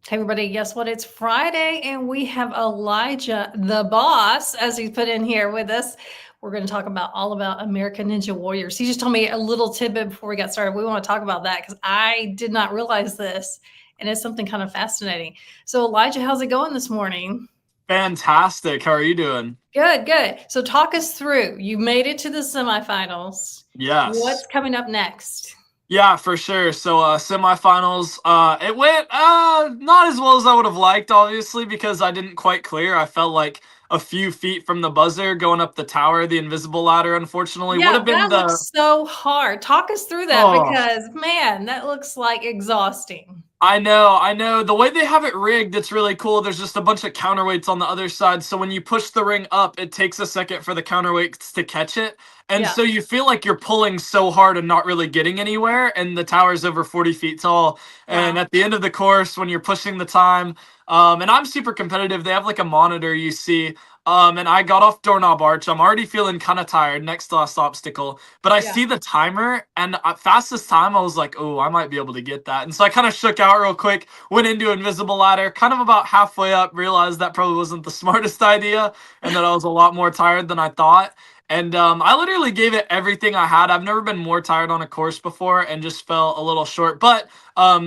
Hey, everybody, guess what? It's Friday, and we have Elijah, the boss, as he's put in here with us. We're going to talk about all about American Ninja Warriors. He just told me a little tidbit before we got started. We want to talk about that because I did not realize this, and it's something kind of fascinating. So, Elijah, how's it going this morning? Fantastic. How are you doing? Good, good. So, talk us through. You made it to the semifinals. Yes. What's coming up next? Yeah, for sure. So semifinals, it went not as well as I would have liked, obviously, because I didn't quite clear. I felt like a few feet from the buzzer going up the tower, the invisible ladder, unfortunately, would Yeah, have been that the looks so hard. Talk us through that oh because, man, that looks like exhausting. I know. The way they have it rigged, it's really cool. There's just a bunch of counterweights on the other side. So when you push the ring up, it takes a second for the counterweights to catch it. And Yeah, so you feel like you're pulling so hard and not really getting anywhere. And the tower's over 40 feet tall. And wow. at the end of the course, when you're pushing the time, and I'm super competitive, they have like a monitor you see. And I got off doorknob arch. I'm already feeling kind of tired. Next last obstacle, but I Yeah, see the timer, and fastest time, I was like, oh, I might be able to get that. And so I kind of shook out real quick, went into invisible ladder, kind of about halfway up, realized that probably wasn't the smartest idea, and that I was a lot more tired than I thought. And I literally gave it everything I had. I've never been more tired on a course before, and just fell a little short. But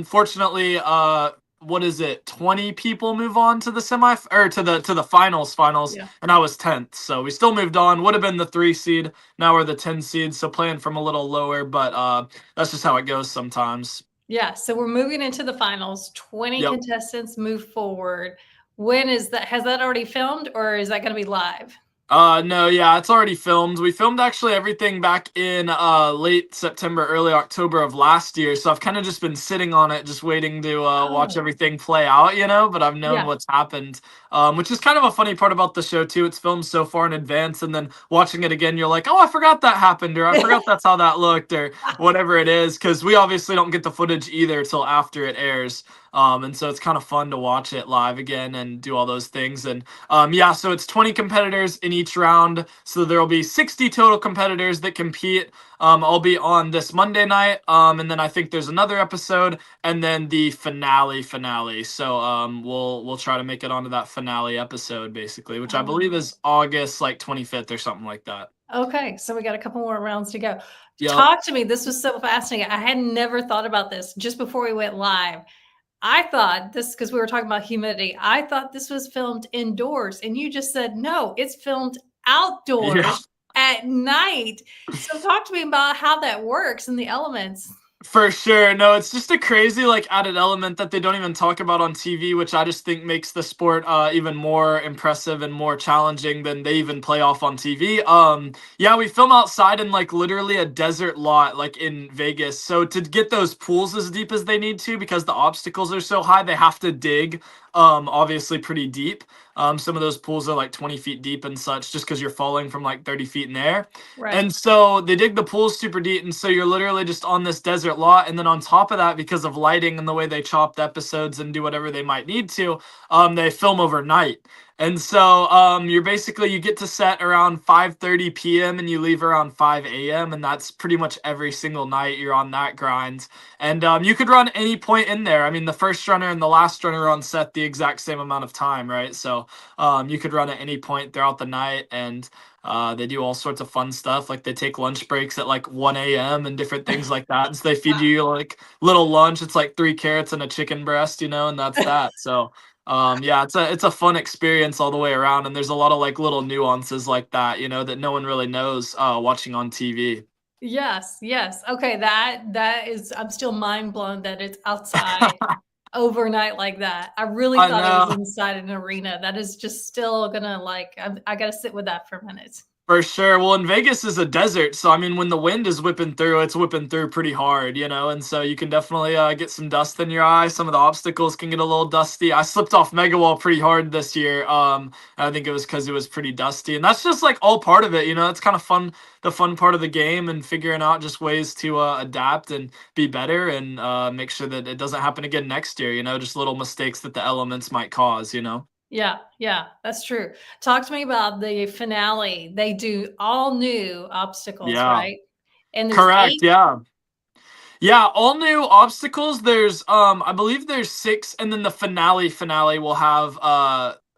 fortunately, what is it? 20 people move on to the semi or to the finals, yeah. and I was 10th. So we still moved on. Would have been the 3 seed. Now we're the 10 seed, so playing from a little lower, but that's just how it goes sometimes. Yeah, so we're moving into the finals. 20 Yep. contestants move forward. When is that? Has that already filmed or is that going to be live? No, yeah, it's already filmed. We filmed actually everything back in late September, early October of last year. So I've kind of just been sitting on it, just waiting to watch Oh, everything play out, but I've known yeah. what's happened. Which is kind of a funny part about the show too. It's filmed so far in advance, and then watching it again, you're like, oh, I forgot that happened, or I forgot that's how that looked, or whatever it is, because we obviously don't get the footage either till after it airs. And so it's kind of fun to watch it live again and do all those things. And yeah, so it's 20 competitors in each round. So there will be 60 total competitors that compete. I'll be on this Monday night. And then I think there's another episode, and then the finale. So we'll try to make it onto that finale episode basically, which I Oh, believe is August like 25th or something like that. okay, so we got a couple more rounds to go. Yep. Talk to me. This was so fascinating. I had never thought about this just before we went live. I thought this because we were talking about humidity. I thought this was filmed indoors, and you just said no, it's filmed Yeah. outdoors at night. So talk to me about how that works and the elements. For sure. No, it's just a crazy like added element that they don't even talk about on TV, which I just think makes the sport even more impressive and more challenging than they even play off on TV. Yeah, we film outside in like literally a desert lot like in Vegas. So to get those pools as deep as they need to, because the obstacles are so high, they have to dig obviously pretty deep. Some of those pools are like 20 feet deep and such, just because you're falling from like 30 feet in the air. Right. And so they dig the pools super deep, and so you're literally just on this desert lot. And then on top of that, because of lighting and the way they chop the episodes and do whatever they might need to, they film overnight. And so you get to set around 5:30 p.m. and you leave around 5 a.m. and that's pretty much every single night you're on that grind. And you could run any point in there. I mean, the first runner and the last runner are on set the exact same amount of time, right? So you could run at any point throughout the night, and they do all sorts of fun stuff. Like they take lunch breaks at like 1 a.m. and different things like that. And so they feed you like little lunch. It's like 3 carrots and a chicken breast, and that's that. So yeah, it's a fun experience all the way around. And there's a lot of like little nuances like that, that no one really knows watching on TV. Yes, yes. Okay, that is I'm still mind blown that it's outside overnight like that. I really I thought it was know. inside an arena. That is just still gonna like I gotta sit with that for a minute. For sure. Well, in Vegas is a desert, so I mean, when the wind is whipping through, it's whipping through pretty hard, and so you can definitely get some dust in your eye. Some of the obstacles can get a little dusty. I slipped off Mega Wall pretty hard this year. And I think it was because it was pretty dusty, and that's just like all part of it. It's kind of fun, the fun part of the game, and figuring out just ways to adapt and be better, and make sure that it doesn't happen again next year. Just little mistakes that the elements might cause. Yeah, yeah, that's true. Talk to me about the finale. They do all new obstacles, Yeah. right? And there's Correct. 8? Yeah. Yeah, all new obstacles. There's I believe there's 6, and then the finale will have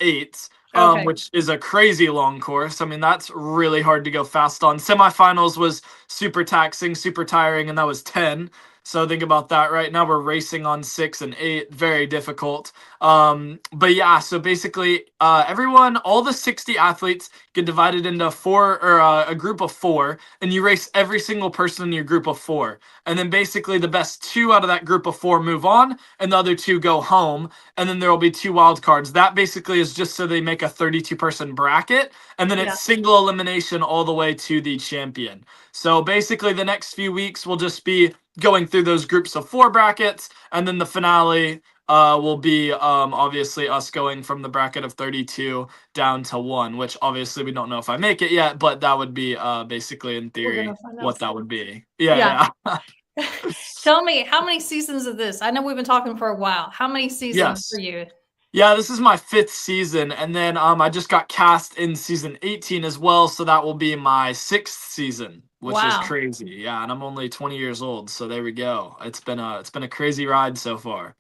8, Okay. which is a crazy long course. I mean, that's really hard to go fast on. Semifinals was super taxing, super tiring, and that was 10. So think about that. Right now we're racing on 6 and 8, very difficult. But yeah, so basically everyone, all the 60 athletes get divided into 4, or a group of 4, and you race every single person in your group of 4. And then basically the best 2 out of that group of 4 move on, and the other 2 go home, and then there will be 2 wild cards. That basically is just so they make a 32-person bracket, and then Yeah. it's single elimination all the way to the champion. So basically the next few weeks will just be going through those groups of 4 brackets, and then the finale will be obviously us going from the bracket of 32 down to 1, which obviously we don't know if I make it yet, but that would be basically in We're gonna theory find out what that soon. would be. Yeah. Yeah, yeah. Tell me, how many seasons of this? I know we've been talking for a while. How many seasons for Yes. you? Yeah, this is my 5th season, and then I just got cast in season 18 as well, so that will be my 6th season, which is Wow. crazy. Yeah, and I'm only 20 years old, so there we go. It's been a crazy ride so far.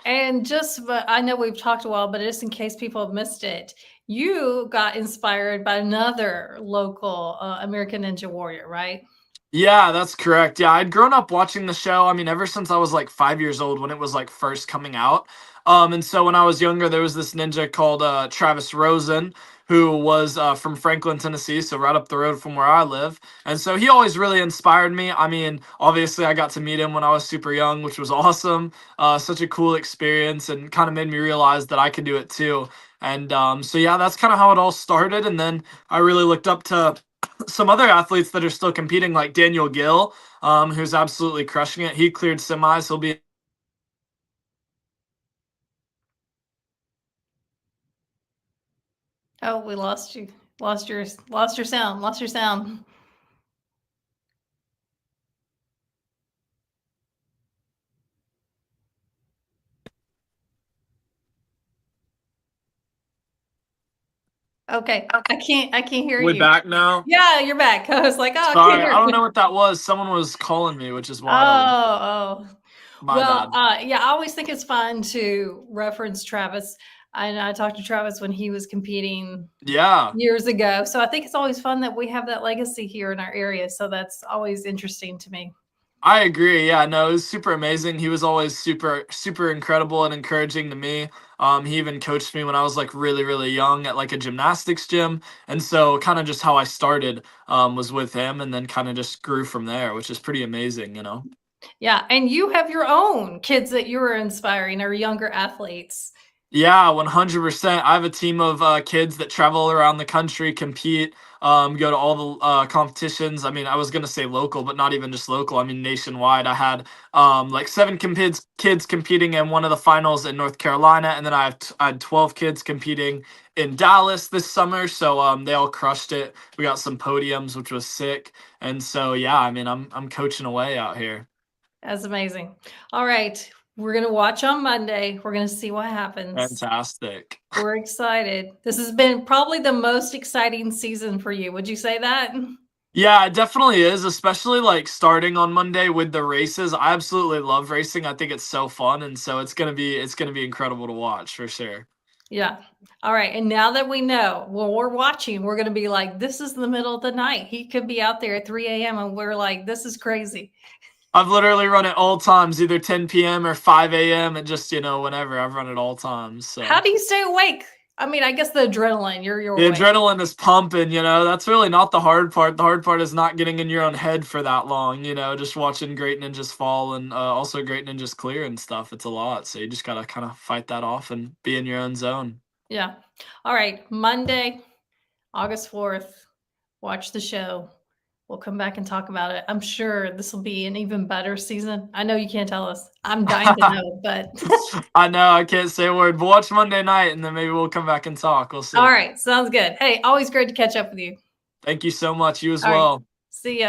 And just but I know we've talked a while, but just in case people have missed it, you got inspired by another local American Ninja Warrior, right? Yeah, that's correct. Yeah, I'd grown up watching the show. I mean, ever since I was like 5 years old when it was like first coming out. And so when I was younger, there was this ninja called Travis Rosen, who was from Franklin, Tennessee, so right up the road from where I live. And so he always really inspired me. I mean, obviously, I got to meet him when I was super young, which was awesome. Such a cool experience, and kind of made me realize that I could do it too. And so yeah, that's kind of how it all started. And then I really looked up to some other athletes that are still competing, like Daniel Gill, who's absolutely crushing it. He cleared semis. He'll be Oh, we lost you. Lost your sound. Lost your sound. Okay. I can't hear way you. back now. Yeah, you're back. I was like, oh, I can't Sorry, hear I don't know you. what that was. Someone was calling me, which is wild. Oh, oh. My Well, bad. yeah, I always think it's fun to reference Travis. I talked to Travis when he was competing Yeah, years ago. So I think it's always fun that we have that legacy here in our area. So that's always interesting to me. I agree. Yeah, no, it was super amazing. He was always super incredible and encouraging to me. He even coached me when I was like really young at like a gymnastics gym, and so kind of just how I started was with him, and then kind of just grew from there, which is pretty amazing. Yeah. And you have your own kids that you are inspiring or younger athletes. Yeah, 100%. I have a team of kids that travel around the country, compete, go to all the competitions. I mean, I was gonna say local, but not even just local. I mean, nationwide. I had like 7 kids competing in one of the finals in North Carolina, and then I had 12 kids competing in Dallas this summer. So they all crushed it. We got some podiums, which was sick. And so yeah, I mean, I'm coaching away out here. That's amazing. All right. We're going to watch on Monday. We're going to see what happens. Fantastic. We're excited. This has been probably the most exciting season for you. Would you say that? Yeah, it definitely is, especially like starting on Monday with the races. I absolutely love racing. I think it's so fun, and so it's gonna be incredible to watch for sure. Yeah. All right. And now that we know when we're watching, we're going to be like, this is the middle of the night. He could be out there at 3 a.m. and we're like, this is crazy. I've literally run it all times, either 10 p.m. or 5 a.m. and just whenever I've run it all times. How So do you stay awake? I mean, I guess the adrenaline, you're the awake. adrenaline is pumping. That's really not the hard part. The hard part is not getting in your own head for that long. Just watching great ninjas fall and also great ninjas clear and stuff. It's a lot, so you just gotta kind of fight that off and be in your own zone. Yeah. All right. Monday, August 4th, watch the show. We'll come back and talk about it. I'm sure this will be an even better season. I know you can't tell us. I'm dying to know, but I know I can't say a word, but watch Monday night and then maybe we'll come back and talk. We'll all see. right. Sounds good. Hey, always great to catch up with you. Thank you so much. You as All right. well. See ya.